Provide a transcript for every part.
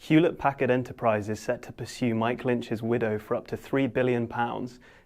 Hewlett Packard Enterprise is set to pursue Mike Lynch's widow for up to £3 billion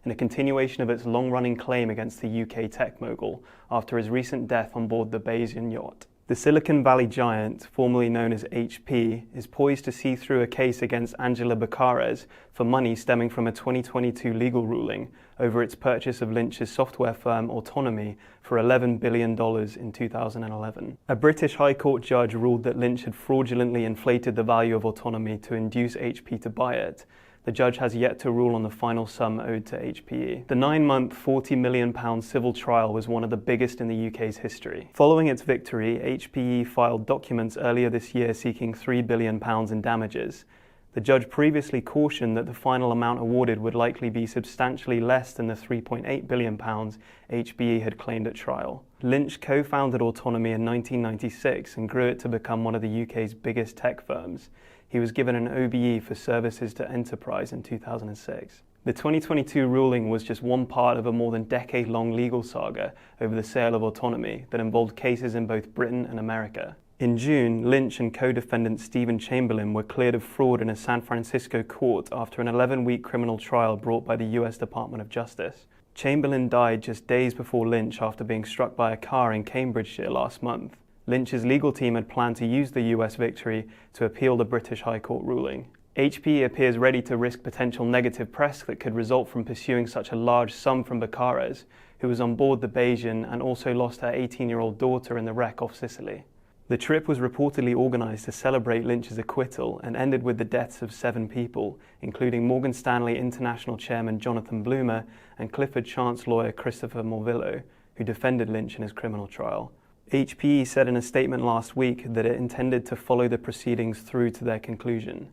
in a continuation of its long-running claim against the UK tech mogul after his recent death on board the Bayesian yacht. The Silicon Valley giant, formerly known as HP, is poised to see through a case against Angela Bacares for money stemming from a 2022 legal ruling over its purchase of Lynch's software firm Autonomy for $11 billion in 2011. A British High Court judge ruled that Lynch had fraudulently inflated the value of Autonomy to induce HP to buy it. The judge has yet to rule on the final sum owed to HPE. The 9-month, £40 million civil trial was one of the biggest in the UK's history. Following its victory, HPE filed documents earlier this year seeking £3 billion in damages. The judge previously cautioned that the final amount awarded would likely be substantially less than the £3.8 billion HPE had claimed at trial. Lynch co-founded Autonomy in 1996 and grew it to become one of the UK's biggest tech firms. He was given an OBE for services to enterprise in 2006. The 2022 ruling was just one part of a more than decade-long legal saga over the sale of Autonomy that involved cases in both Britain and America. In June, Lynch and co-defendant Stephen Chamberlain were cleared of fraud in a San Francisco court after an 11-week criminal trial brought by the US Department of Justice. Chamberlain died just days before Lynch after being struck by a car in Cambridgeshire last month. Lynch's legal team had planned to use the US victory to appeal the British High Court ruling. HPE appears ready to risk potential negative press that could result from pursuing such a large sum from Bacares, who was on board the Bayesian and also lost her 18-year-old daughter in the wreck off Sicily. The trip was reportedly organised to celebrate Lynch's acquittal and ended with the deaths of 7 people, including Morgan Stanley International Chairman Jonathan Bloomer and Clifford Chance lawyer Christopher Morvillo, who defended Lynch in his criminal trial. HPE said in a statement last week that it intended to follow the proceedings through to their conclusion.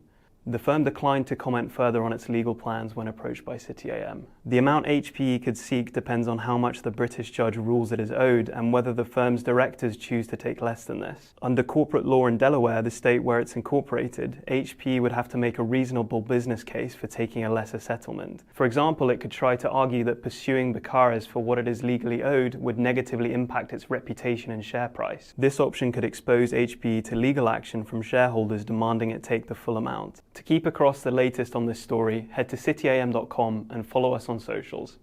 The firm declined to comment further on its legal plans when approached by City A.M. The amount HPE could seek depends on how much the British judge rules it is owed and whether the firm's directors choose to take less than this. Under corporate law in Delaware, the state where it's incorporated, HPE would have to make a reasonable business case for taking a lesser settlement. For example, it could try to argue that pursuing Bacares for what it is legally owed would negatively impact its reputation and share price. This option could expose HPE to legal action from shareholders demanding it take the full amount. To keep across the latest on this story, head to cityam.com and follow us on socials.